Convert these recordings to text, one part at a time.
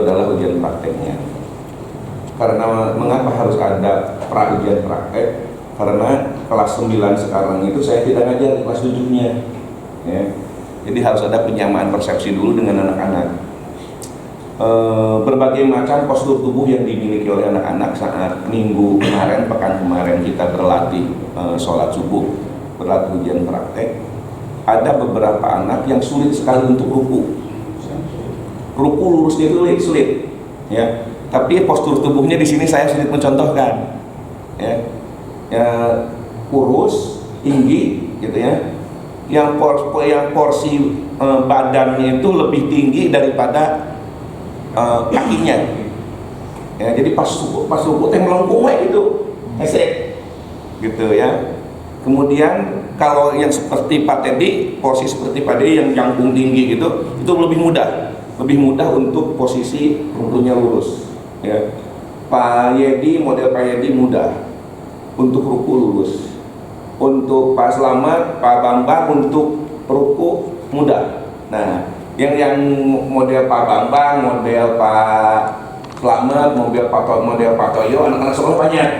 adalah ujian prakteknya. Karena mengapa harus ada pra-ujian praktek? Karena kelas 9 sekarang itu saya tidak ngajar di kelas 7-nya ya. Jadi harus ada penyamaan persepsi dulu dengan anak-anak. Berbagai macam postur tubuh yang dimiliki oleh anak-anak saat minggu kemarin, pekan kemarin kita berlatih sholat subuh, berlatih ujian praktek. Ada beberapa anak yang sulit sekali untuk ruku. Ruku lurusnya itu sulit ya. Tapi postur tubuhnya di sini saya sulit mencontohkan ya. Kurus, tinggi gitu ya. Yang porsi badannya itu lebih tinggi daripada kakinya ya, jadi pas suku teh melengkung gitu esek gitu ya. Kemudian kalau yang seperti Pak Teddy, porsi seperti Pak Teddy yang jangkung tinggi gitu, itu lebih mudah untuk posisi rukunya lurus ya. Pak Yedi, model Pak Yedi mudah untuk ruku lurus. Untuk Pak Slamet, Pak Bambang untuk ruku mudah. Nah, yang model Pak Bambang, model Pak Slamet, model Pak Toyo, anak-anak sekolah banyak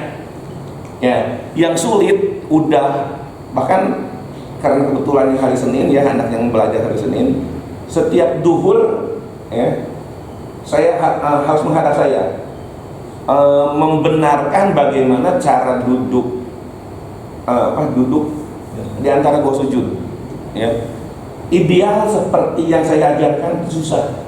ya. Yang sulit udah, bahkan karena kebetulan hari Senin ya, anak yang belajar hari Senin, setiap duhur ya, saya harus menghadap saya membenarkan bagaimana cara duduk di antara dua sujud ya. Ideal seperti yang saya ajarkan itu susah.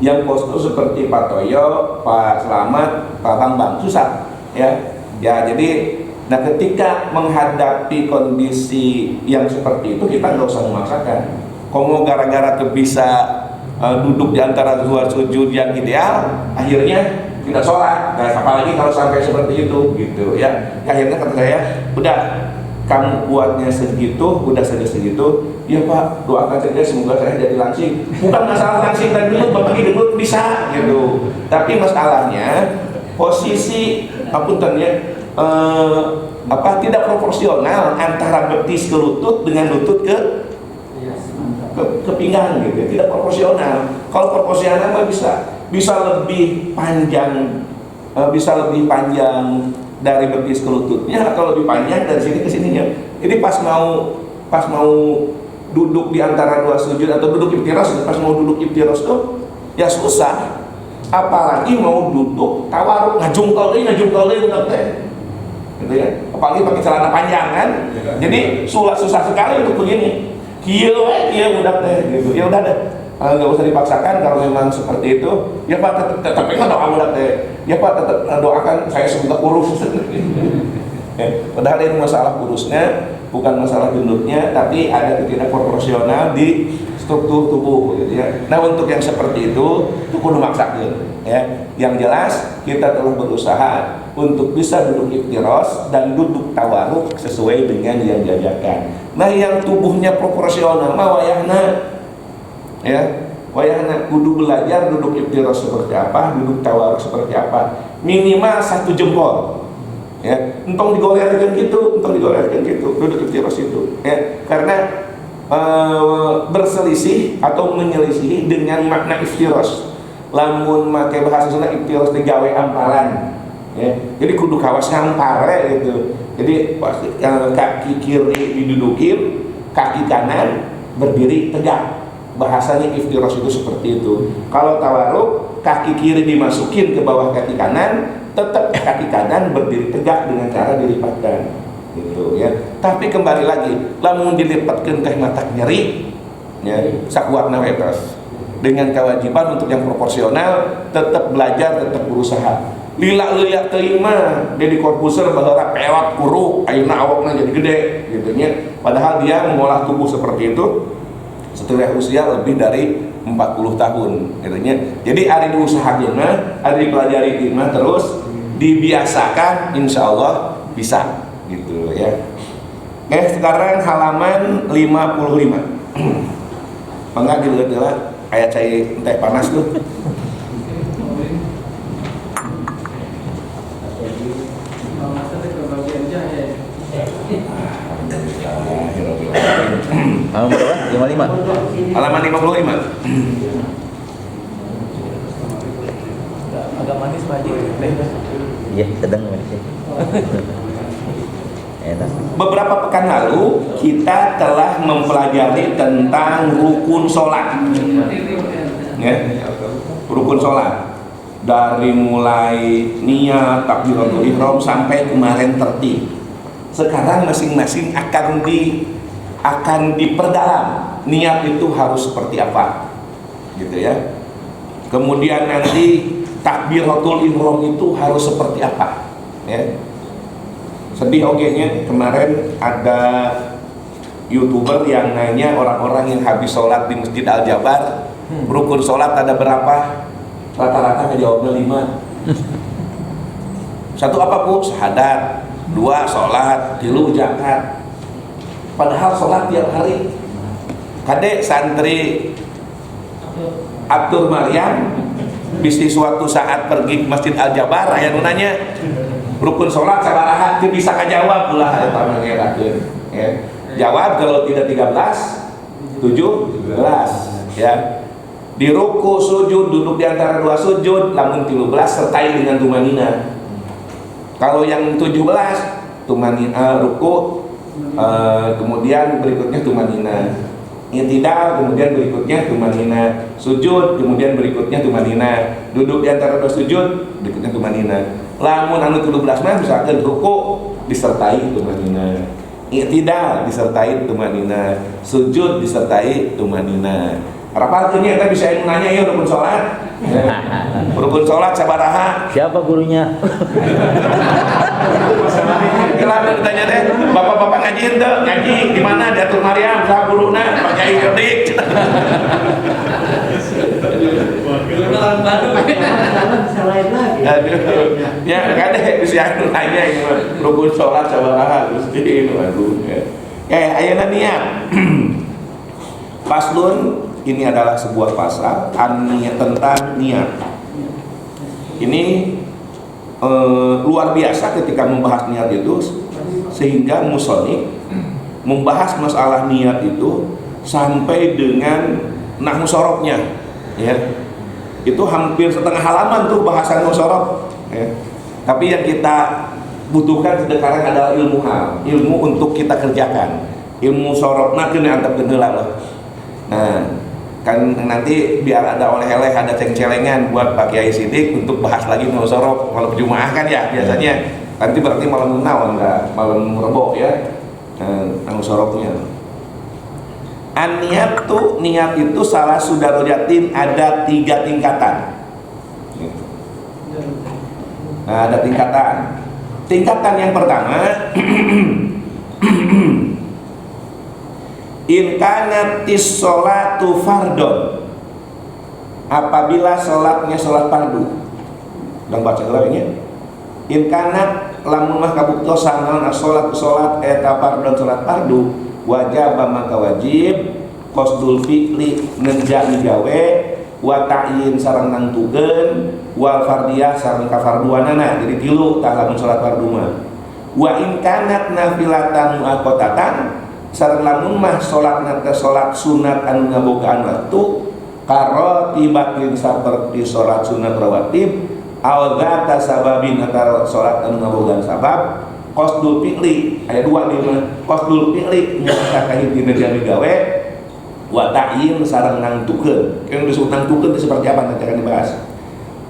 Yang postur seperti Pak Toyo, Pak Slamet, Pak Bambang susah ya. Ya jadi, nah ketika menghadapi kondisi yang seperti itu kita nggak usah memaksakan. Kalau gara-gara bisa duduk di antara dua sujud yang ideal, akhirnya tidak sholat. Nah, apalagi kalau sampai seperti itu gitu ya. Akhirnya kata saya, udah kamu kuatnya segitu, udah saja segitu. Ya Pak, doakan saja semoga saya jadi langsing. Bukan masalah langsing dan gendut, Bapak gendut bisa gitu. Tapi masalahnya posisi tidak proporsional antara betis ke lutut dengan lutut ke pinggang gitu. Tidak proporsional. Kalau proporsional mah bisa lebih panjang, dari betis ke lututnya, atau lebih panjang dari sini ke sininya. Jadi pas mau duduk di antara dua sujud atau duduk iftiras, pas mau duduk iftiras tuh ya susah. Apalagi mau duduk tawaruk, ngajungkal deh udah teh. Gitu ya. Apalagi pakai celana panjang kan. Jadi susah sekali untuk begini. Kieu udah teh gitu. Ya udah deh. Nggak usah dipaksakan kalau memang seperti itu. Ya Pak, tetap doa udah teh. Ya Pak, tetap doakan saya semoga kurus. Padahal ini masalah kurusnya bukan masalah gendutnya, tapi ada ketidak proporsional di struktur tubuh gitu ya. Nah, untuk yang seperti itu kudu maksakeun ya. Yang jelas kita telah berusaha untuk bisa duduk iftiros dan duduk tawaruk sesuai dengan yang diajarkan. Nah, yang tubuhnya proporsional mah wayahna ya, wayahna kudu belajar duduk iftiros seperti apa, duduk tawaruk seperti apa, minimal 1 jempol ya. Entong digorerkeun gitu duduk iftiros itu ya, karena berselisih atau menyelisihi dengan makna iftiros. Lamun make bahasa Sunda iftiros digawe amparan ya. Jadi kudu kawas ngampare gitu. Jadi pasti kaki kiri didudukin, kaki kanan berdiri tegak. Bahasanya iftiros itu seperti itu. Kalau tawaruk, kaki kiri dimasukin ke bawah kaki kanan, tetap kaki kanan berdiri tegak dengan cara dilipatkan gitu ya. Tapi kembali lagi, lamun dilipatkeun teh matak nyeri ya, sakuatna we tos. Dengan kewajiban untuk yang proporsional, tetap belajar, tetap berusaha. Lila teuing mah Deddy Corbuzier baheula pewat kuruk, ayeuna awakna jadi gede gitu nya. Padahal dia mengolah tubuh seperti itu setelah usia lebih dari 40 tahun gitu nya. Jadi ada diusahakeun mah, ada dipelajari mah, terus dibiasakan, insyaallah bisa gitu ya. Sekarang halaman 55. Mangga dileut-leut aya cai teh panas tuh. Halaman berapa? 55. Halaman 55. agak manis Pak Haji. Iya, sedang manis. Enak. Beberapa pekan lalu kita telah mempelajari tentang rukun sholat, ya. Rukun sholat dari mulai niat, takbiratul ihram sampai kemarin tertib. Sekarang masing-masing akan diperdalam niat itu harus seperti apa, gitu ya. Kemudian nanti takbiratul ihram itu harus seperti apa, ya. Sedih nya kemarin ada YouTuber yang nanya orang-orang yang habis sholat di Masjid Al Jabar, rukun sholat ada berapa? Rata-rata ngejawabnya 5. Satu apa Bu? Syahadat. 2 sholat. 3 zakat. Padahal sholat tiap hari. Kadek santri Abdur Maryam bisa suatu saat pergi ke Masjid Al Jabar, aya nu nanya rukun sholat sabaraha, teu bisa kajawab ulah eta mah ngerakeun, ya. Jawab kalau tidak 13, 17, ya. Di ruku sujud duduk di antara 2 sujud, lamun 13 sertai dengan tumanina. Kalau yang 17 tumanina ruku, kemudian berikutnya tumanina. I'tidal, kemudian berikutnya tumanina. Sujud, kemudian berikutnya tumanina. Duduk di antara 2 sujud, berikutnya tumanina. Lamun anu 17 mah misalkan ruku disertai tumanina, i'tidal disertai tumanina, sujud disertai tumanina. Rapalkeun nya eta bisa anu nanya ya rukun salat. Rukun salat sabaraha? Siapa gurunya? Kalau ditanya teh, bapak-bapak ngaji henteu? Ngaji di mana? Di Atur Maryam, saha guruna? Pak Kiai Gerdik. Bisa lain lagi. Aduh, ya kadeh bisa anu nanya ini rukun salat sabaraha Gusti itu aduh. Ayeuna niat. Faslun, ini adalah sebuah pasal niat, tentang niat. Ini luar biasa ketika membahas niat itu, sehingga musonif membahas masalah niat itu sampai dengan nahwu sorofnya, ya. Itu hampir setengah halaman tuh bahasan musyarab, ya. Tapi yang kita butuhkan sekarang adalah ilmu hal, ilmu untuk kita kerjakan. Ilmu sorobna kena antep gendela loh. Nah, kan nanti biar ada oleh-oleh, ada ceng-celengan buat Pak Kiai Sidik untuk bahas lagi musyarab malam Jumat kan ya biasanya. Nanti berarti malam naon enggak, malam Rebo ya. Musyarabnya. Niat itu salah sudarajatin ada 3 tingkatan. Nah, ada tingkatan. Tingkatan yang pertama, in kanatis sholatu fardon, apabila sholatnya sholat fardu. Dan baca lagi. In kanat lamun mah kabuktosan naon sholat eta fardon sholat fardu, wajib maka wajib qasdul fi'li ngerjakeun gawe wa ta'yin sareng nangtukeun wal fardiyah sareng kafarduanana. Jadi 3 tah lamun salat fardu mah. Wa in kanat nafilatan muaqqatatan sareng lamun mah salatna teh salat sunat anu ngabogaan waktu karotibatin saperti salat sunat rawatib aw zata sababin atau salat anu ngabogaan sabab qasdul fi'li aya 2 di mah qasdul fi'li nya kahiji jami gawe wa ta'yin sareng nangtukeun. Yang disebut nangtukeun itu seperti apa nanti akan dibahas.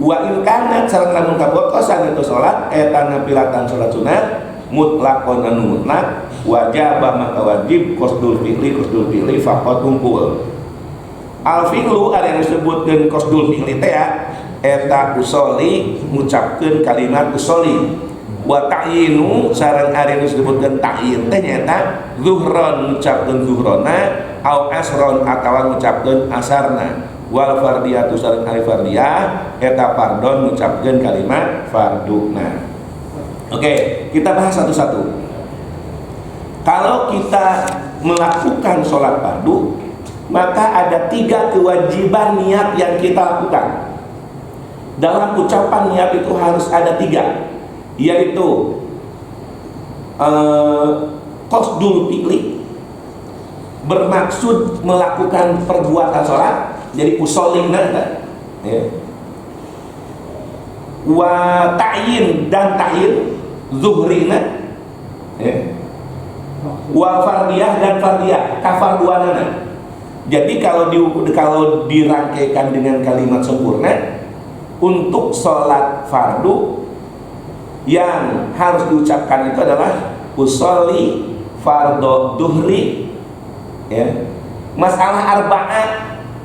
Wa in kanat sareng lamun kabotosan itu salat eta nafilatan salat sunat mutlaqon anu mutlak wajib maka wajib qasdul fi'li faqat kumpul. Al fi'lu ari disebutkeun qasdul fi'li teh eta usolli ngucapkeun kalimat usolli. Wa ta'yinu sareng ari disebutkeun ta'yin teh nyaeta zuhron ngucapkeun zuhrona au asron atawa ngucapkeun asarna. Wal fardiyatu sareng ari fardiyah eta fardon ngucapkeun kalimat farduna. Oke, kita bahas satu-satu. Kalau kita melakukan sholat fardu, maka ada 3 kewajiban niat yang kita lakukan. Dalam ucapan niat itu harus ada 3, yaitu qasdul fi'li, bermaksud melakukan perbuatan sholat, jadi usolina, ya. wa ta'yin dan ta'yin zuhrina ya, wa fardiyah dan fardiyah kafarduanana. Jadi kalau dirangkaikan dengan kalimat sempurna, untuk sholat fardu yang harus diucapkan itu adalah usolli fardo duhri ya. Masalah arba'ah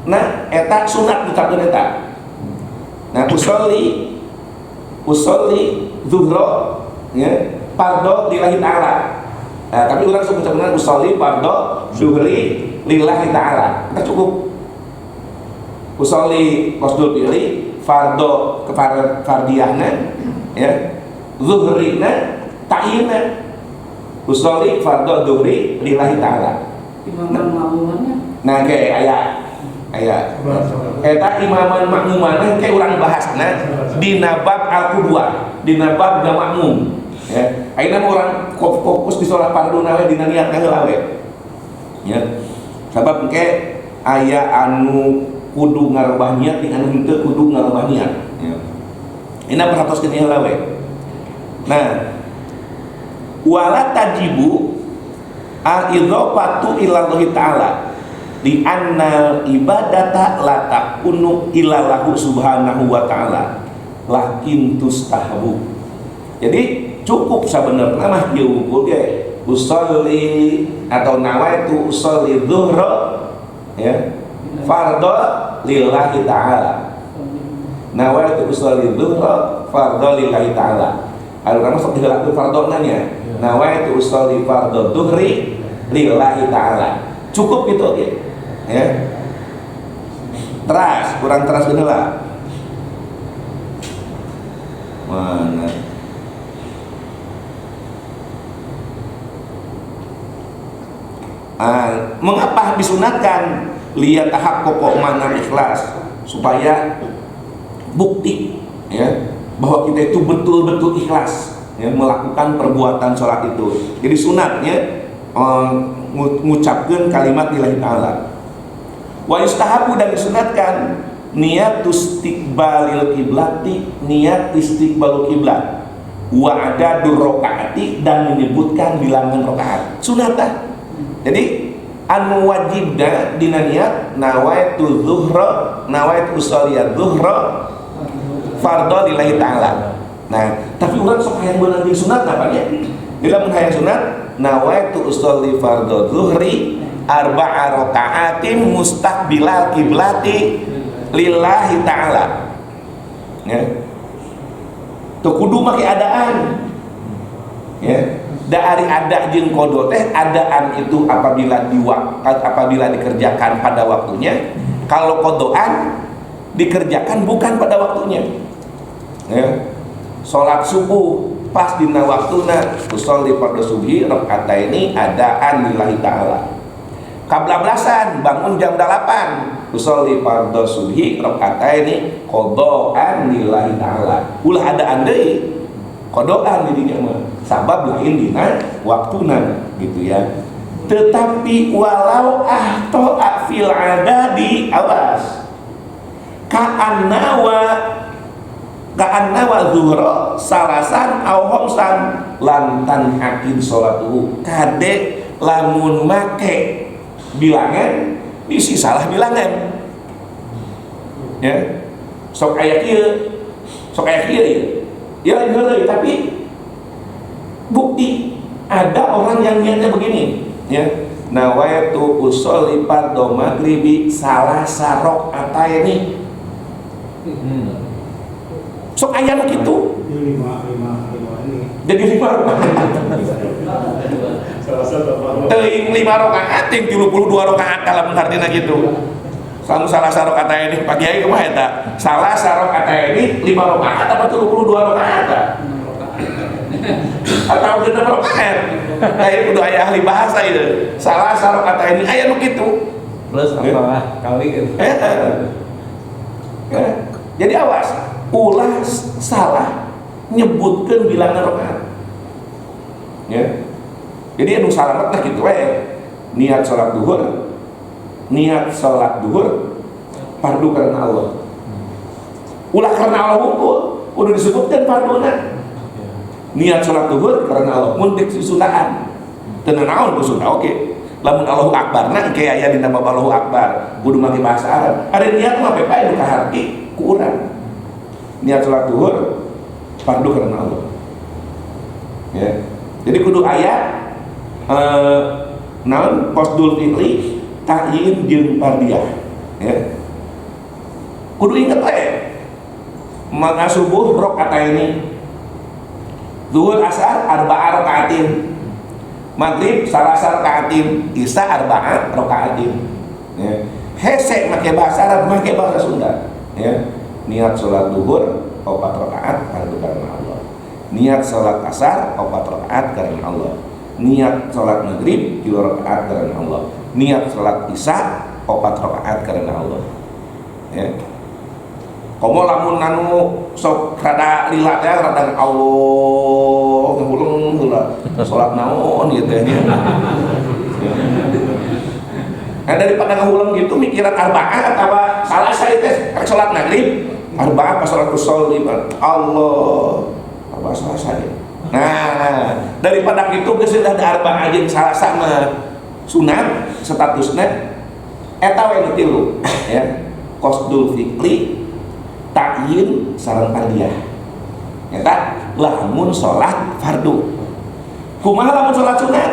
nah eta sunat diucapkan eta. Nah usolli zuhro ya fardo lillahi ta'ala. Nah, tapi orang suka ucapkan usolli fardo duhri lillahi ta'ala. Kita cukup usolli qasdul fi'li fardo fardiyahna ya zuhrina ta'yina usolli fardo duhri lillahi ta'ala. Imaman makmumannya. Nah kayak ayat eta imaman makmumanna kayak urang bahasna dina bab al-qudwah dina bab da makmum ya. Ayeuna orang fokus di sholat fardu nawe dina niat heula we ya. Sabab engke aya anu kudu ngarubah niat jeung anu henteu kudu ngarubah niat ya. Ina perhatoskeun heula we. Nah, wala tajibu al-idhofatu ilallahi ta'ala di anna ibadata la takunu illallahu subhanahu wa ta'ala lakin tustahabu. Jadi cukup sebenarnya mah diukur ge usolli atau nawaitu usolli dhuhra ya fardhu lillahi ta'ala, nawaitu usolli dhuhra fardhu lillahi ta'ala. Anu nama sok digeulakeun fardhona nya nawaitu usolli fardhu dhuhri lillahi ta'ala. Cukup gitu ya. Kurang teras geula. Mana? Mengapa disunatkan lihat tahap pokok mana ikhlas supaya bukti ya bahwa kita itu betul-betul ikhlas ya, melakukan perbuatan sholat itu. Jadi sunatnya mengucapkan kalimat lillahi ta'ala. Wa yustahabu dan disunatkan niat istiqbalil kiblati, niat istiqbalul kiblat wa adadur rakaati dan menyebutkan bilangan rakaat. Sunatah. Jadi anu wajibna dina niat nawaitu zuhra nawaitu usoliyat zuhra fardhu lillahi ta'ala. Nah, tapi urang sok hayang beunang di sunat apa nya? Bila mun hayang sunat nawaitu usolli fardhu zuhri arba'a raka'atin mustaqbilal kiblati lillahi ta'ala. Ya. Teu kudu make adaan. Ya. Dari ada jeung qada teh adaan itu apabila dikerjakan pada waktunya. Kalau qadaan dikerjakan bukan pada waktunya. Ya. Salat subuh pas dina waktuna usolli fardhu subhi rakaataini adaan lillahi ta'ala. Kablablasan bangun jam 8 usolli fardhu subhi rakaataini qadaan lillahi ta'ala. Ulah adaan deui qadaan di dinya mah sabab lain dina waktuna gitu ya. Tetapi walau ahto'a fil adadi awas ka'annawa zuhra salasan au khamsan lantan akin sholatuhu. Kade lamun make bilangan isi salah bilangan ya. Sok aya kieu ya heuleuy, tapi bukti ada orang yang niatnya begini ya, nawaitu usolli fardhu maghribi salasa rakaataini. Sok aya nu kitu jadi 5 rakaat teuing 5 rakaat ting 32 rakaat kalau artina gitu. Selalu salasa rakaataini pagi aya kumaha eta? Salasa rakaataini 5 rakaat apa 32 rakaat? Atau genep rakaat? Aya kudu aya ahli bahasa ieu. Salasa rakaataini aya nu kitu. Plus apa kali gitu. Jadi awas, ulah salah nyebutkeun bilangan rakaat. Ya. Jadi anu salamet teh kitu we. Niat salat duhur fardu karena Allah. Ulah karena Allah unggul. udah disebutkan farduna. Niat sholat duhur karena Allah mun dik sunaan teu naon ku sunah oke. Lamun Allahu Akbar na engke aya dina bab Allahu Akbar kudu make bahasa Arab. Ada niat mah pepae nu kaharti ku urang. Niat sholat duhur fardu karena Allah. Ya. Jadi kudu aya naon qasdul fi'li ta'yin jeung fardiyah. Ya. Kudu inget we. Maka subuh rakaataini. Zuhur asar arba'a rakaatin. Maghrib salasa rakaatin, isya arba'a rakaatin. Ya. Hese make bahasa Arab, make bahasa Sunda. Ya. Niat salat zuhur 4 rakaat fardu karena Allah. Niat salat asar 4 rakaat karena Allah. Niat salat maghrib 3 rakaat karena Allah. Niat salat isya 4 rakaat karena Allah. Ya. Komo lamun anu sok rada lila teh rada Allah ngulung heula salat naon gitu ya. Daripada ngulung gitu mikiran arba'ah apa salasa itu rek salat maghrib arba'ah pas salat usul Allah apa salasa ya. Nah, daripada gitu geus ada arba'ah jeung salasa mah sunat statusna eta we nu tilu ya. Qasdul fi'li ta'yin sareng fardiyah. Eta lamun salat fardu. Kumaha lamun salat sunat?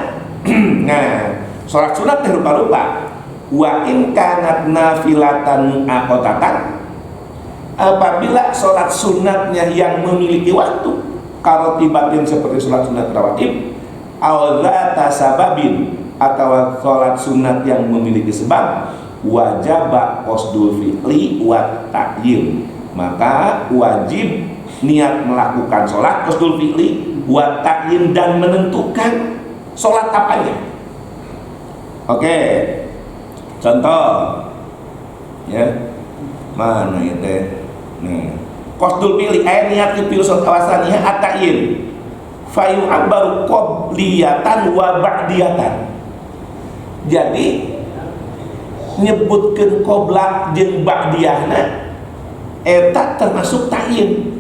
Nah, salat sunat teh rupa-rupa. Wa in kanat nafilatan mu'aqqatan. Apabila salat sunatnya yang memiliki waktu, karotibatin seperti salat sunat rawatib, aw dzata sababin atau salat sunat yang memiliki sebab, wajaba qasdul fi'li wa ta'yin. Maka wajib niat melakukan sholat qasdul fi'li wa ta'yin dan menentukan sholat apanya. Oke, contoh ya mana ya teh nih qasdul fi'li niat pilu sholat awasaniha at-ta'yin fa yu'abbaru qabliyatan wa ba'diyatan. Jadi nyebutkeun qobla jeung ba'diyahna eta termasuk ta'yin.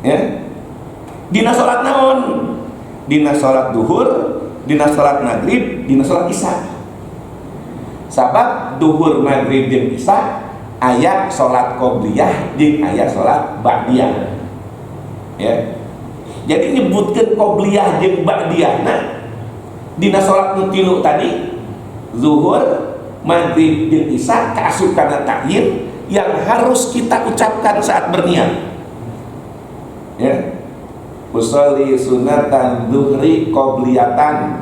Ya. Dina salat naon? Dina salat duhur, dina salat maghrib, dina salat isya. Sabab duhur, maghrib jeung isya aya salat qobliyah jeung aya salat ba'diyah. Ya. Jadi nyebutkeun qobliyah jeung ba'diyahna dina salat nu tilu tadi, zuhur, maghrib jeung isya kaasup kana ta'yin yang harus kita ucapkan saat berniat. Ya. Usolli sunatan dhuhri qobliyatan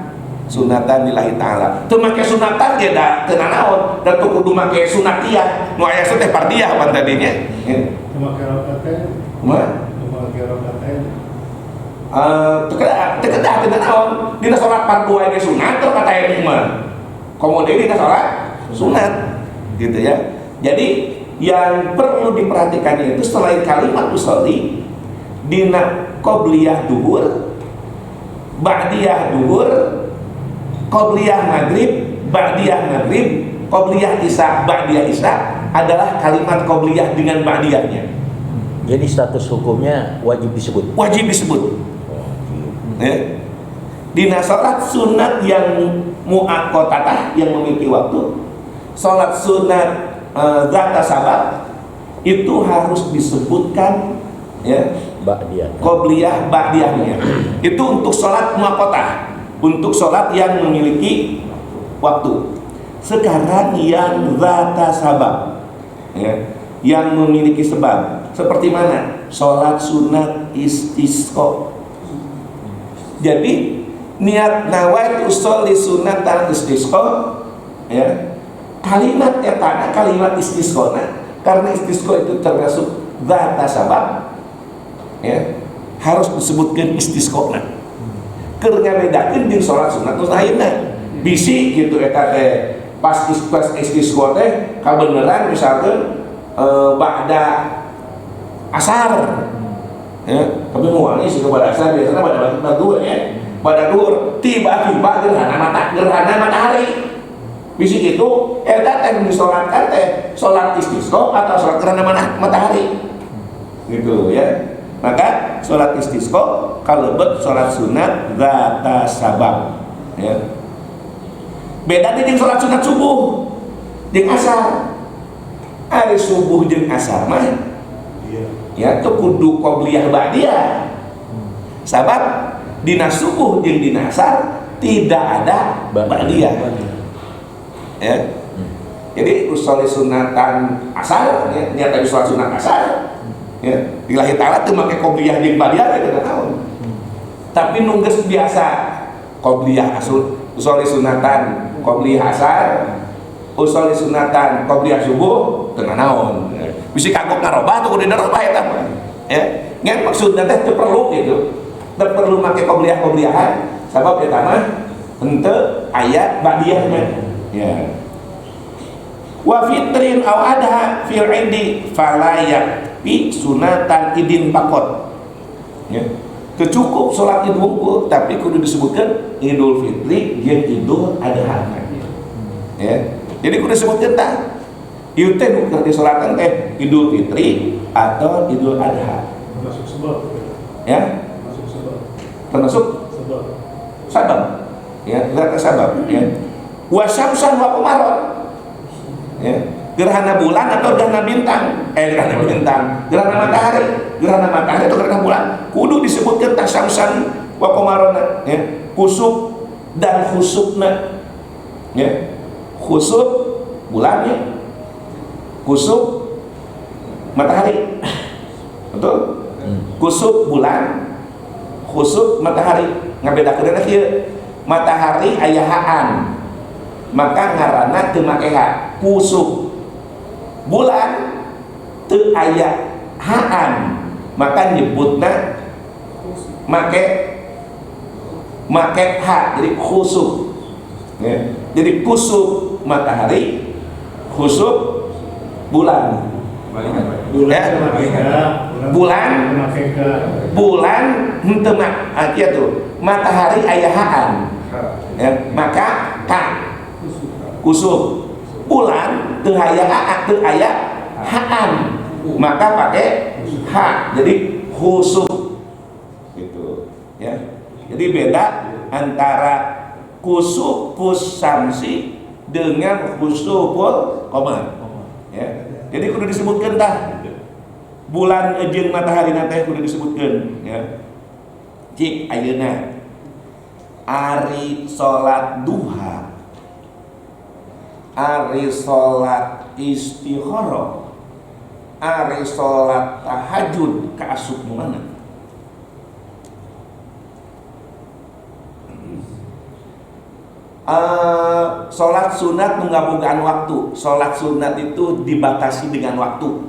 sunatan lillahi ta'ala. Teu make sunatan ge da teu naon, da teu kudu make sunatiyah. Nu aya teh fardiyah pan tadinya. Ya. Make rakaat. Kumaha? Make rakaat. Teu kedah teu naon. Dina salat fardu aya sunat teu kata ieu mah. Komo deui dina salat sunat. Gitu ya. Jadi yang perlu diperhatikan itu selain kalimat usolli dina qobliyah duhur, ba'diyah duhur, qobliyah maghrib, ba'diyah maghrib, qobliyah isya, ba'diyah isya adalah kalimat qobliyah dengan ba'diyahnya. Jadi status hukumnya wajib disebut. Wajib disebut. Ya. Dina salat sunat yang mu'aqqatah yang memiliki waktu, salat sunat zata sabab itu harus disebutkan ya Ba'diyah. qobliyah ba'diyahnya. Itu untuk sholat muaqqatah, untuk sholat yang memiliki waktu. Sekarang yang zata sabab ya, yang memiliki sebab seperti mana? Sholat sunat istisqa. Jadi niat nawaitu sholli sunatan istisqa ya, kalimat etana kalimat istisqona, karena istisqa itu termasuk zata sabab ya, harus disebutkan istisqona. Keur ngabedakeun jeung salat sunat nu lainna. Bisi kitu eta teh pas istisqa teh kabeneran misalkan ba'da asar ya, tapi muali sih kepada asar biasanya pada duhur ya, pada duhur tiba-tiba gerhana matahari. Bisi itu eta teh disolatkan teh salat istisqa atau salat gerhana matahari. gitu ya. Maka sholat istisqa kalebet sholat sunat zata sabab ya. Beda dengan sholat sunat subuh jeung asar. Ari subuh jeung asar mah ya tuh kudu qobliyah ba'diyah. Sabab dina subuh jeung dina asar tidak ada ba'diyah. Ya. Jadi usolli sunatan asar ya, niat tadi sholat sunat asar ya, lillahi ta'ala teu make qobliyah jeung ba'diyah teh tahu. Tapi nungges biasa qobliyah asar, usolli sunatan qobliyah asar, usolli sunatan qobliyah subuh teu naon. Bisi kagok narobah tuh kudu narobah eta mah. Ya, ngan maksudna teh teu perlu gitu. Teu perlu make qobliyah-qobliyahan sabab eta mah henteu aya ba'diyahna. Ya. Wa fitrin aw adha fil indi falayak bi sunatan idin pakot ya. Kecukup sholat idul wungkul tapi kudu disebutkan idul fitri jeung idul adha ya. Jadi kudu disebutkan tah ieu teh nu keur disolatan teh idul fitri atau idul adha Masuk sebab. ya, Masuk sebab. termasuk Sebab. sabab ya, zat sabab ya. Wa syamsan wa qamaron ya, gerhana bulan atau gerhana bintang, gerhana bintang, gerhana matahari atau gerhana bulan, kudu disebutkan tasyamsan wa qamarona ya, khusuf dan khusufna ya, khusuf bulannya, khusuf matahari, betul? Khusuf bulan, khusuf matahari, ngabedakeun kieu, matahari aya haan, maka ngaranna teu make ha. Khusuf bulan teu aya haan maka nyebutna make ha, jadi khusuf ya. Jadi khusuf matahari, khusuf bulan ya. Bulan henteu artinya tuh matahari aya haan ya, maka ka khusuf. Bulan teu aya haan maka pakai ha, jadi khusuf gitu ya. Jadi beda antara khusufus syamsi dengan khusuful qamar ya. Jadi kudu disebutkeun tah bulan jeung matahari teh kudu disebutkeun ya. Cik ayeuna ari salat duha, ari salat istikharah, ari salat tahajud kaasup mana? Salat sunat menggabungkan waktu. Salat sunat itu dibatasi dengan waktu.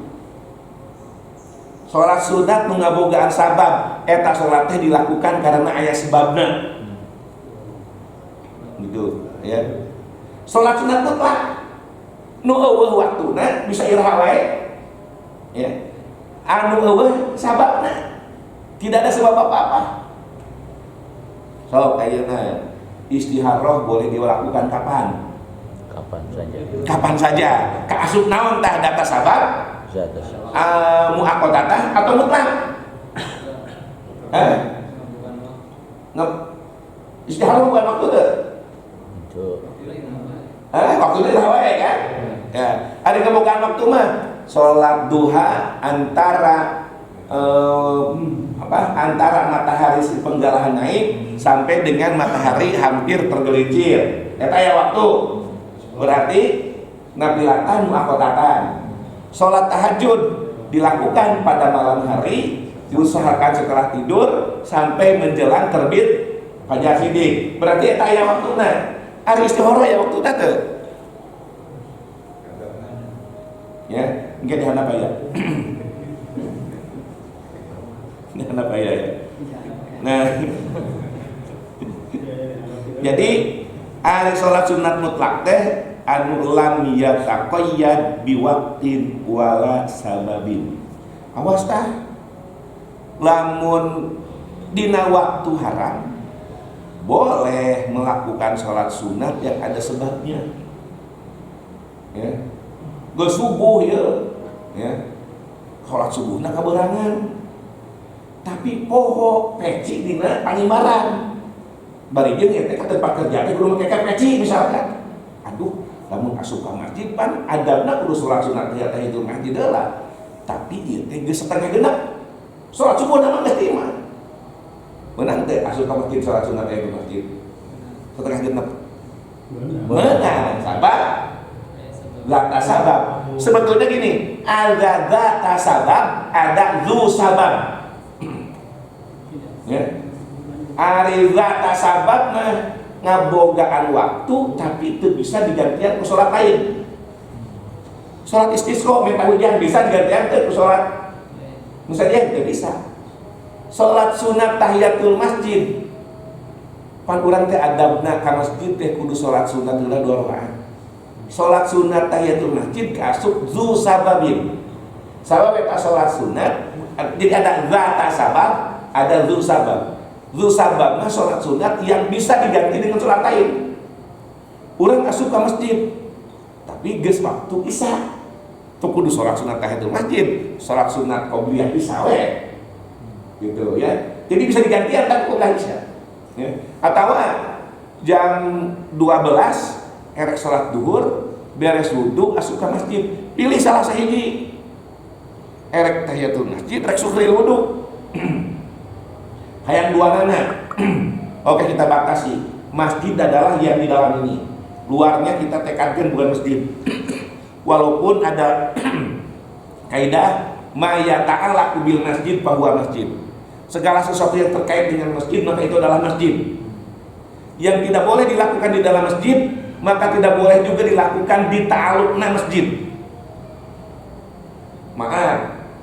Salat sunat menggabungkan sabab. Eta salat teh dilakukan karena aya sebabna. Gitu ya. Salat sunat mutlak nu eueuh waktuna bisa iraha wae ya, anu eueuh sababna tidak ada sebab apa-apa. So ayeuna istikharah boleh dilakukan kapan? Kapan saja. Kaasup naon tah data sabab? Muaqqatatah atau mutlak? Istikharah bukan waktu teh. Waktunya iraha kan? Ya, ada kebukaan waktu mah salat duha antara antara matahari si penggalahan naik sampai dengan matahari hampir tergelincir. Eta ya waktu. Berarti nafilatan muaqqatatan. Salat tahajud dilakukan pada malam hari, diusahakan setelah tidur sampai menjelang terbit fajar sidik. Berarti eta aya waktuna. Ari istikharah ya waktuna teh. Ya, mungkin dihandap ya. Dihandap ya. Nah, jadi ari salat sunat mutlak teh anu lam yataqayyad biwaqtin wala sababin. Awas tah, lamun dina waktu haram boleh melakukan sholat sunat yang ada sebabnya ya. Geus subuh ya sholat subuhna kaberangan. Tapi poho peci dina pangimbaran. Bari jeung eta ka tempat kerja teh kudu make peci misalkan. Aduh, lamun asup ka masjid pan adabna kudu sholat sunat tahiyatul masjid heula. Tapi ieu teh geus setengah genep. Sholat subuh na mah geus timah. Menang teh asup ka masjid sholat sunat tahiyatul masjid. Setengah genep. Menang, sabar. Zata sabab. Sebetulnya gini, ada zata sabab, ada zu sabab. Ya. Ari zata sabab mah ngabogaan waktu tapi itu bisa digantian ke sholat lain. Sholat istisqa minta hujan bisa digantian ke sholat musajjah tidak bisa. Sholat sunat tahiyatul masjid pan urang teh adabna ka masjid teh kudu sholat sunat heula 2 rakaat. Sholat sunat tahiyatul masjid kaasup zu sababin. Sabab eta sholat sunat jadi ada zata sabab, ada zu sabab. Zu sabab mah sholat sunat yang bisa diganti dengan sholat lain. Urang asup ka masjid tapi geus waktu isya. Tuh kudu sholat sunat tahiyatul masjid, sholat sunat qobliyah bisa we. Gitu ya. Jadi bisa diganti antara qobliyah isya. Ya. Atau jam 12 erek sholat duhur, beres wudu, asup ka masjid, pilih salah sahiji. Erek tahiyatul masjid, erek syukril wudu. Hayang duanana. Oke, kita batasi. Masjid adalah yang di dalam ini. Luarnya kita tekankan bukan masjid. Walaupun ada kaidah ma yata'allaqu bil masjid fahuwa masjid. Segala sesuatu yang terkait dengan masjid maka itu adalah masjid. Yang tidak boleh dilakukan di dalam masjid maka tidak boleh juga dilakukan di ta'alluqna masjid. Maka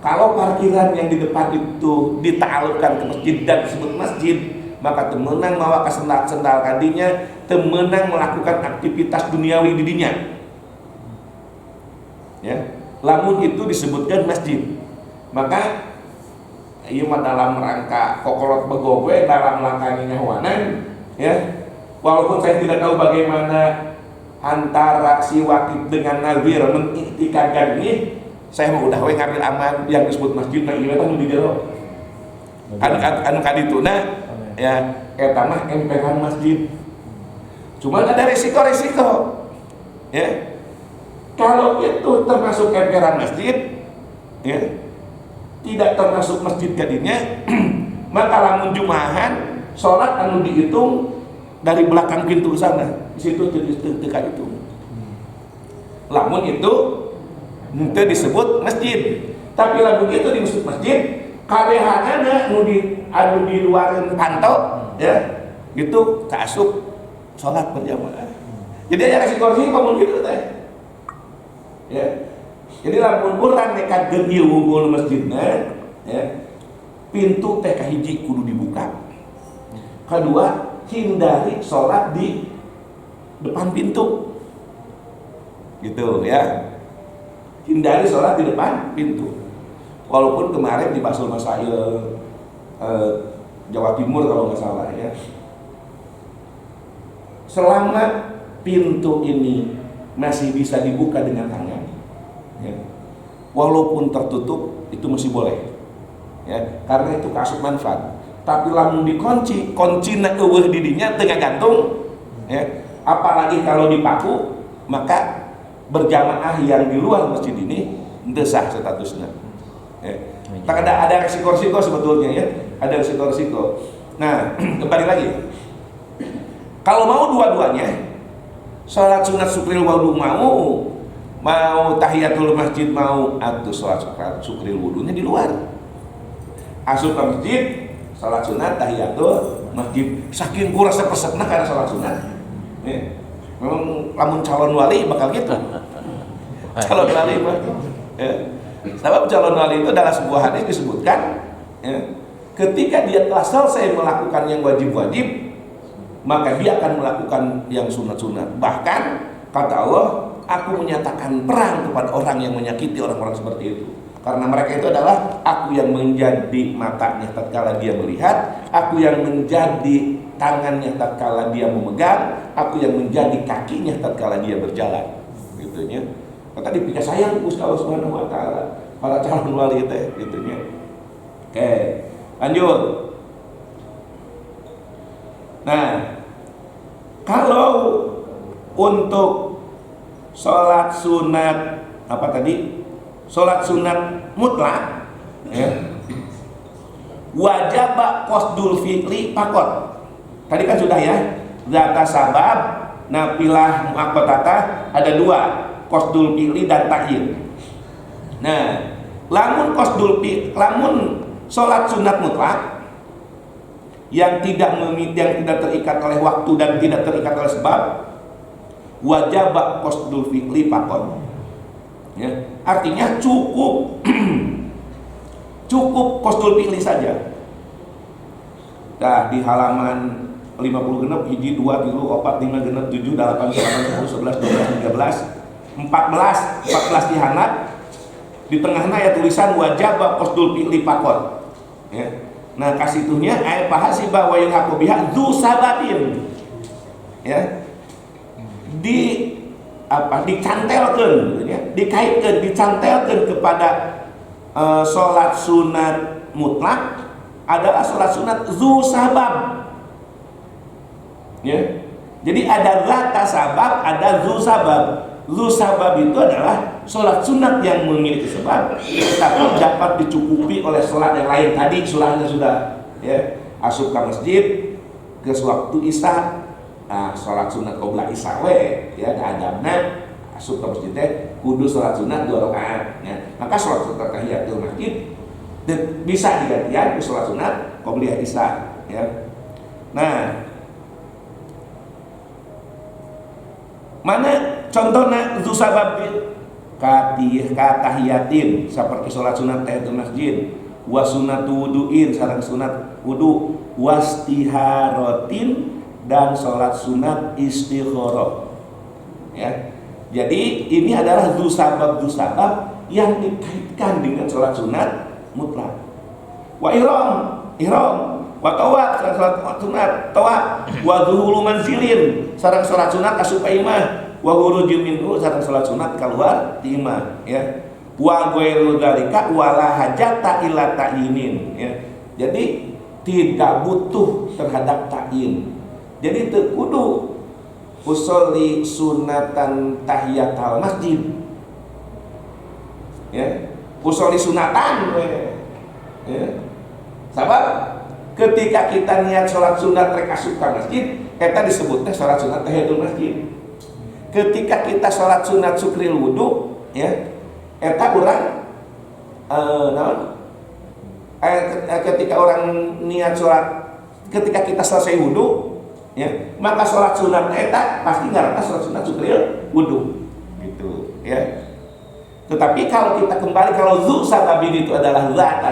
kalau parkiran yang di depan itu dita'alluqkan ke masjid dan disebut masjid, maka temenang mawa sendal kandinya, temenang melakukan aktivitas duniawi di dinya. Ya, lamun itu disebutkan masjid. Maka ieu mah dalam rangka kokolot begowe dalam langkah nyawanan, ya. Walaupun saya tidak tahu bagaimana antara si wakil dengan nazir mengiktikadkan ini, saya mau udah ngambil aman yang disebut masjid nah ieu teh nu di jero. Anu kadituna ya eta mah emperan masjid. Cuma ada resiko-resiko. Ya. Kalau itu termasuk emperan masjid, ya, tidak termasuk masjid kadinya, maka lamun jumahan sholat anu dihitung dari belakang pintu sana, di situ teka itu. Lamun itu disebut masjid. Tapi lamun itu disebut masjid, kabehanana anu di luar pantau, ya, gitu kaasup sholat berjamaah. Jadi ada resiko-resiko mun gitu teh. Ya. Jadi lamun urang nekat geuil wunggul masjidna, ya. Pintu teh kahiji kudu dibuka. Kedua, hindari sholat di depan pintu. Gitu ya. Hindari sholat di depan pintu. Walaupun kemarin di Basul Masail Jawa Timur kalau nggak salah ya. Selama pintu ini masih bisa dibuka dengan tangan, ya. Walaupun tertutup itu masih boleh, ya, karena itu kasus manfaat. Tapi lamun dikunci, kuncina eueuh di dinya teu gantung, ya. Apalagi kalau dipaku, maka berjamaah yang di luar masjid ini teu sah statusnya. Ya. Tak ada resiko-resiko sebetulnya ya, ada resiko-resiko. Nah, kembali lagi. Kalau mau dua-duanya, sholat sunat syukril wudu mau tahiyatul masjid mau atau sholat syukril wudunya di luar. Asup ke masjid, sholat sunat tahiyatul masjid. Saking kurang resep-resepna karena sholat sunat. Ya. Memang lamun calon wali bakal gitu. Calon wali mah. Ya. Sebab calon wali itu dalam sebuah hadis disebutkan, ya, ketika dia telah selesai melakukan yang wajib-wajib, maka dia akan melakukan yang sunat-sunat. Bahkan kata Allah, aku menyatakan perang kepada orang yang menyakiti orang-orang seperti itu. Karena mereka itu adalah aku yang menjadi matanya tatkala dia melihat, aku yang menjadi tangannya tatkala dia memegang, aku yang menjadi kakinya tatkala dia berjalan. Gitunya. Maka dipikir sayang Gusti Allah Subhanahu wa taala. para calon wali teh gitunya. Oke, lanjut. Nah, kalau untuk sholat sunat apa tadi? Sholat sunat mutlak, ya, wajib qasdul fi'li pakot. Tadi kan sudah ya, zata sabab, nafilah muaqqatah ada dua, qasdul fi'li dan ta'yin. Nah, lamun sholat sunat mutlak yang tidak terikat oleh waktu dan tidak terikat oleh sebab, wajib qasdul fi'li pakot. Ya, artinya cukup cukup qasdul fi'li saja. Nah, di halaman 50 genep, hiji 2 3 4 5 genep 7 8 9 10 11 12 13 14 dihanap. Di tengahnya ya tulisan wajib qasdul fi'li pakot. Ya. Nah, kasituhnya ay fahasiba wa yulhaqu biha dzu sababin. Ya. Dicantelkeun gitu ya. Dicantelkeun kepada sholat sunat mutlak adalah sholat sunat dzu sabab. Ya. Jadi ada zata sabab, ada dzu sabab. Dzu sabab itu adalah sholat sunat yang memiliki sebab, tapi dapat dicukupi oleh sholat yang lain. Tadi sholatnya sudah ya, asup ke masjid ke waktu isya, sholat sunat qobla isya ya, adabna asup ke masjid teh kudu sholat sunat 2 rakaat ya. Maka sholat sunat tahiyatul masjid dan bisa digantian ke sholat sunat qobla isya ya. Nah, mana contohnya dzu sabab katahiyatin seperti sholat sunat tahiyatul masjid, wa sunatu wudu'in sareng sunat wudu, wastiharatin dan sholat sunat istikharah. Ya. Jadi ini adalah dzu sabab yang dikaitkan dengan sholat sunat mutlak. Wa ihram wa tawaf sholat sunat tawaf, wa zuhulu manzilin sareng sholat sunat asup imah, wa khurujun minhu sareng salat sunat keluar ti imah ya. Wa ghairu dzalika wala hajata illa ta'yinin ya. Jadi tidak butuh terhadap ta'yin. Jadi teu kudu usolli sunatan tahiyatul masjid. Ya. Usolli sunatan ya. Sabab ketika kita niat sholat sunat rek asup ka masjid, eta disebutnya sholat sunat tahiyatul masjid. Ketika kita sholat sunat sukril wudu ya, eta urang ketika orang niat sholat, ketika kita selesai wudu ya, maka sholat sunat eta pasti ngaranna sholat sunat sukril wudu gitu ya. Tetapi kalau kita kembali, kalau dzu sababin itu adalah zata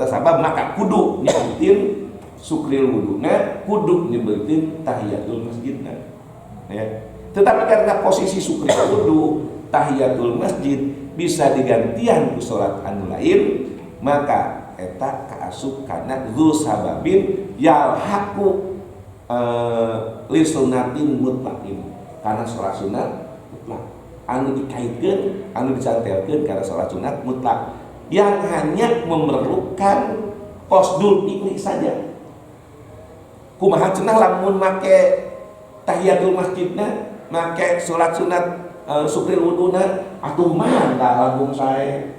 sabab, maka kudu nyebutin sukril wuduna, kudu nyebutin tahiyatul masjidna ya. Tetapi karena posisi sukril wudu, tahiyatul masjid bisa digantian ku sholat anu lain, maka eta kaasup kana dzu sababin yalhaqu li sunnatin mutlaqin, karena sholat sunat mutlak anu dikaitkeun, anu dicantelkeun karena sholat sunat mutlak yang hanya memerlukan qasdul fi'li saja. Kumaha cenah lamun make tahiyatul masjidna, make sholat sunat sukril wuduna, atuh mah da lamun sae.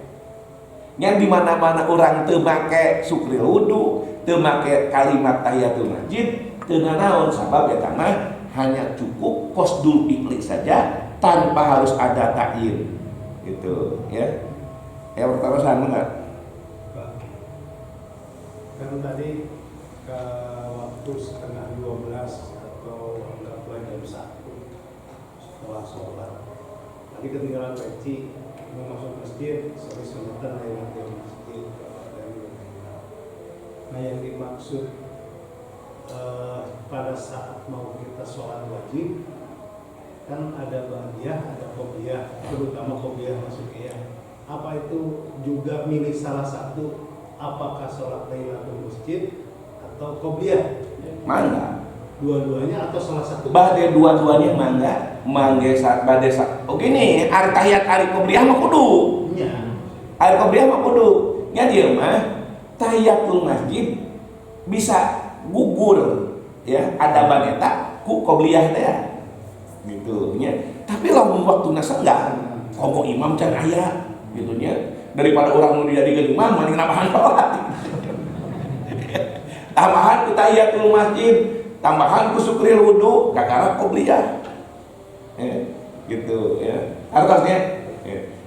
Nya di mana-mana urang teu make sukril wudu, teu make kalimat tahiyatul masjid, teu nanaon sabab eta mah hanya cukup qasdul fi'li saja tanpa harus ada ta'yin. Gitu, ya. Ya pertama sama enggak? Kan tadi ke waktu setengah 12 atau anggaplah jam 1 setelah sholat. Tadi ketinggalan peci mau masuk masjid, sorry sebentar lewat di masjid. Nah, yang dimaksud pada saat mau kita sholat wajib kan ada ba'diyah, ada qobliyah, terutama qobliyah masukiyah. Apa itu juga milih salah satu, apakah sholat tahiyatul masjid atau qobliyah? Mangga. Dua-duanya atau salah satu? Bahkan dua-duanya mangga. manggesat badesa. Oke nih, ari tahiyat ari qobliyah mah kudu. Ari qobliyah mah kudu. Nya dieu mah tahiyatul masjid bisa gugur ya adaban eta ku qobliyah teh gitu nya. Tapi lamun waktuna senggang komo imam can aya gitu nya, daripada orang nu dijadikeun imam mending nambahan salat. Tambahan ku tahiyatul masjid, tambahan ku syukril wudu kakara qobliyah. Gitu ya. Artinya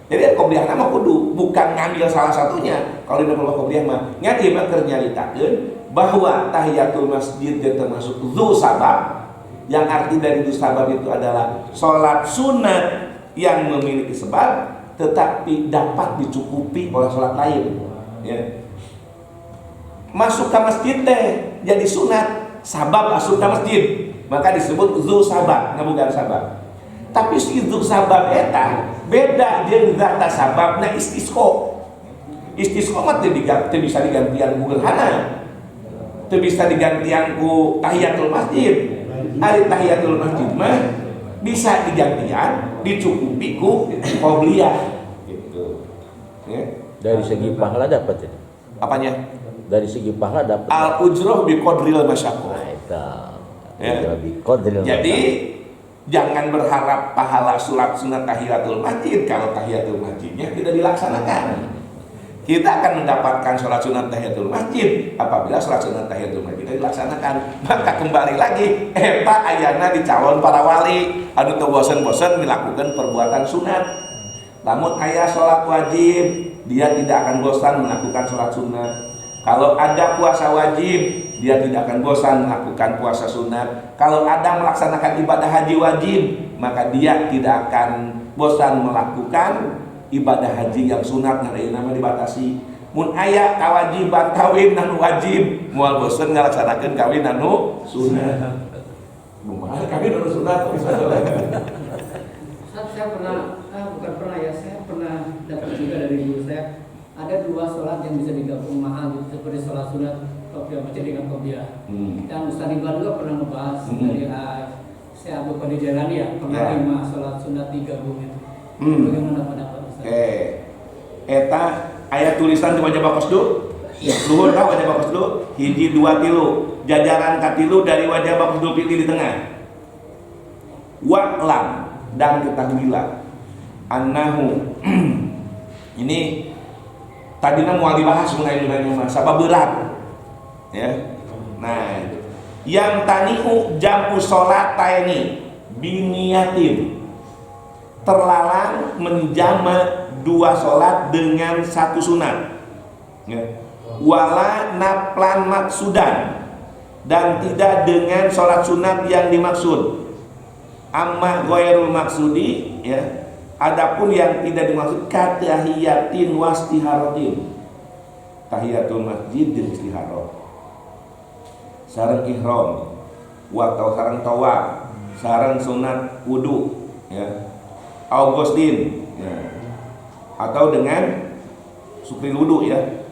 jadi qobliyah nama kudu bukan ngambil salah satunya. Kalau di dalam qobliyah mah nya ieu mah keur nyaritakeun bahwa tahiyatul masjid dia termasuk dzu sabab, yang arti dari dzu sabab itu adalah sholat sunat yang memiliki sebab tetapi dapat dicukupi oleh sholat lain ya. Masuk ke masjid teh jadi sunat sabab masuk ke masjid maka disebut dzu sabab ngabogaan sabab. Tapi si dzu sabab eta beda jeung zata sababna istisqa. Istisqa mah teu bisa digantian ku gerhana, teu bisa digantian ku tahiyatul masjid. Ari tahiyatul masjid mah bisa digantian dicukupi ku qobliyah gitu ya. Dari segi pahala dapat itu. Apanya? Dari segi pahala dapat. Al ujroh bi qadril masyaqqah. Nah, itu. Ya. Bi qadril. Jadi jangan berharap pahala sholat sunat tahiyatul masjid kalau tahiyatul masjidnya tidak dilaksanakan. Kita akan mendapatkan sholat sunat tahiyatul masjid apabila sholat sunat tahiyatul masjid dilaksanakan. Maka kembali lagi eta ayana di calon para wali anu teu bosen-bosen melakukan perbuatan sunat. Namun aya sholat wajib, dia tidak akan bosan melakukan sholat sunat. Kalau ada puasa wajib, dia tidak akan bosan melakukan puasa sunat. Kalau ada melaksanakan ibadah haji wajib, maka dia tidak akan bosan melakukan ibadah haji yang sunat ngadain nama dibatasi. Mun aya kawajiban kawin anu wajib, moal bosen ngalaksanakeun kawin anu sunat. Kumaha kawin anu sunat? Saya pernah, bukan pernah ya, saya pernah dapat juga dari guru saya. Ada dua sholat yang bisa digabung mahal gitu, seperti sholat sunat qobliyah masjid dengan qobliyah. Dan Ustaz Ridwan juga pernah membahas dari saya Abu Qadir Jailani ya, pernah 5 sholat sunat digabung itu. Bagaimana pendapat Ustaz? Eta aya tulisan di wajah bakosdu. Luhur ka wajah bakosdu, hiji 2 3, jajaran katilu dari wajah bakosdu pilih di tengah. Wa'lam dan ketahuilah annahu ini tadina moal dibahas mengenai sabab berat ya. Nah, yang tanihu jam'u sholataini biniyatin, terlarang menjama 2 sholat dengan 1 sunat ya. Wala naplan maksudan, dan tidak dengan sholat sunat yang dimaksud. Amma ghairul maksudi ya, adapun yang tidak dimaksud katahiyatin wastiharatin, tahiyatul masjid dan istiharah, sareng ihram atau sareng tawaf, sareng sunat wudu ya, augustin ya, atau dengan sukril wudu ya.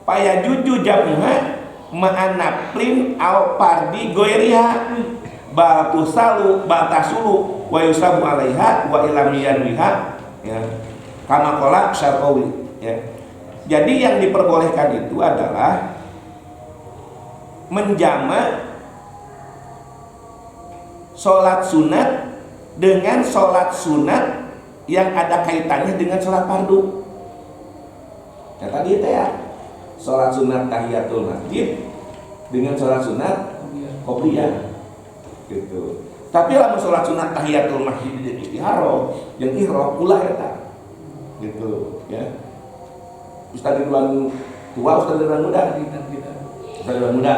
Paya juju jamuha ma'anaplin au pardi goiriha batusalu batasulu wa yusabu alaiha wa ilam yanwiha ya, kama qala Syarqawi ya. Jadi yang diperbolehkan itu adalah menjama sholat sunat dengan sholat sunat yang ada kaitannya dengan sholat fardu. Ya tadi itu ya, sholat sunat tahiyatul masjid dengan sholat sunat qobliyah gitu. Tapi lamun sholat sunat tahiyatul masjid jeung istiharah jeung ihram ulah eta gitu ya. Ustaz Ridwan tua, Ustaz Ridwan muda, Ustaz Ridwan muda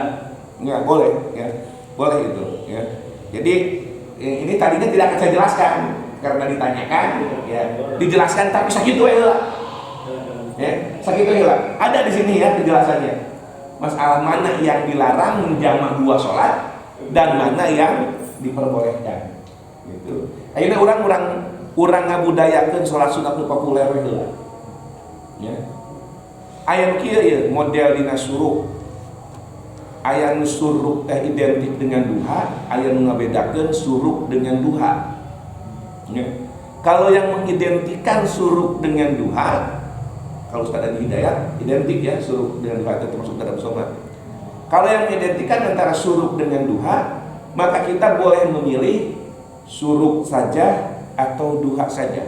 nggak boleh ya, boleh itu ya. Jadi ini tadinya tidak akan saya jelaskan karena ditanyakan ya, dijelaskan tapi sakit we heula ya, sakit we heula ada di sini ya penjelasannya, masalah mana yang dilarang menjamak 2 sholat dan mana yang diperbolehkan gitu. Ayeuna urang ngabudayakeun sholat sunat nu populer we heula ya. Aya kieu ya model dina suruh, aya nu suruh teh identik dengan duha, aya nu ngabedakeun suruh dengan duha Ya. Kalau yang mengidentikan suruk dengan duha, kalau Ustaz Adi Hidayat identik ya suruk dengan duha itu termasuk dalam sholat. Kalau yang mengidentikan antara suruk dengan duha, maka kita boleh memilih suruk saja atau duha saja.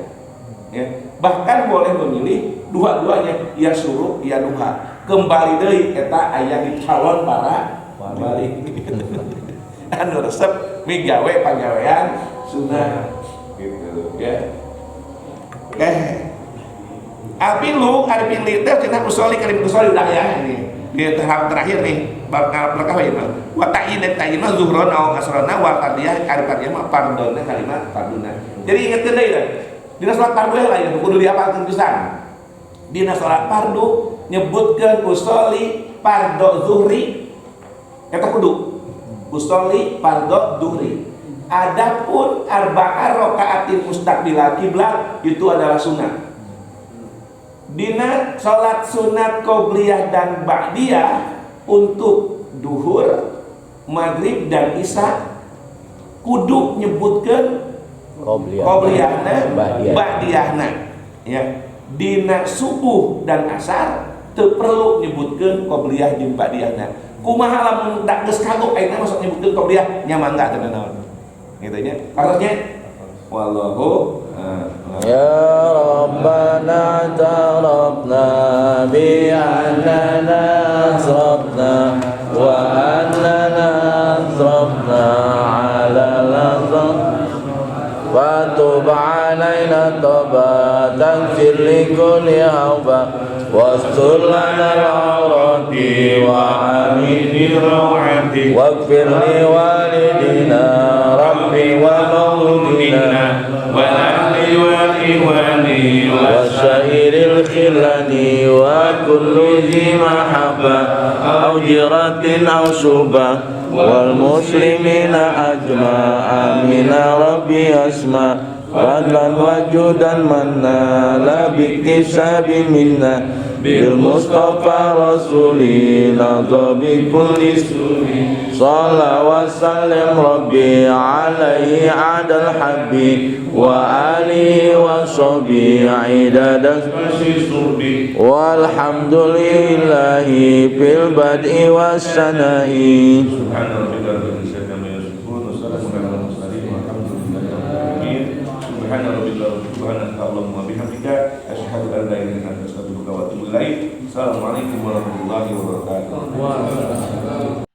Ya. Bahkan boleh memilih dua-duanya, ya suruk, ya duha. Kembali deui eta aya di calon para wali. Anu resep migawe pagawean sunah gitu ya. Apilu ari pilih teh cenah usoli kalim usoli udah ya ini. Di tahap terakhir nih bab perkara ieu. Wa ta'in zuhron aw asrona wa qadiyah ari qadiyah mah fardona kalimat farduna. Jadi ingetkeun deui lah. Dina salat fardu lain kudu dihafalkeun pisan. Dina salat fardu nyebutkeun usoli fardhu zuhri eta kudu usoli fardhu zuhri. Adapun arba'ah rakaatin mustaqbilal kiblat itu adalah sunat. Dina salat sunat qobliyah dan ba'diyah untuk duhur, maghrib dan isya kudu nyebutkeun qobliyahna ba'diyahna ya. Dina subuh dan asar teu perlu nyebutkeun qobliyah jeung ba'diyahna. Kumaha lamun da geus kagok ayeuna masuk nyebutkeun qobliyah nya mangga teh naon. Gitu nya. Maksudnya wallahu Ya Rabbana tarabna bi annana asrafna wa annana asrafna ala al-azab fatub alaina tawbatan fir likulli awba wastur lana al-awrati wa amini rawati waghfir li walidina rabbi wa maulidina wa ahli wa iwani wa syairil khilani wa kullu zi mahabba aw jiratin aw subah wal muslimina ajma amina rabbi asma fadlan wajudan manna la biktisabi minna bil mustafa rasulina bi kulli suri salla wa sallim rabbi alaihi adal habbi wa alihi wa sahbihi idadan surbi walhamdulillahi fil bad'i was sana'i Assalamualaikum warahmatullahi wabarakatuh.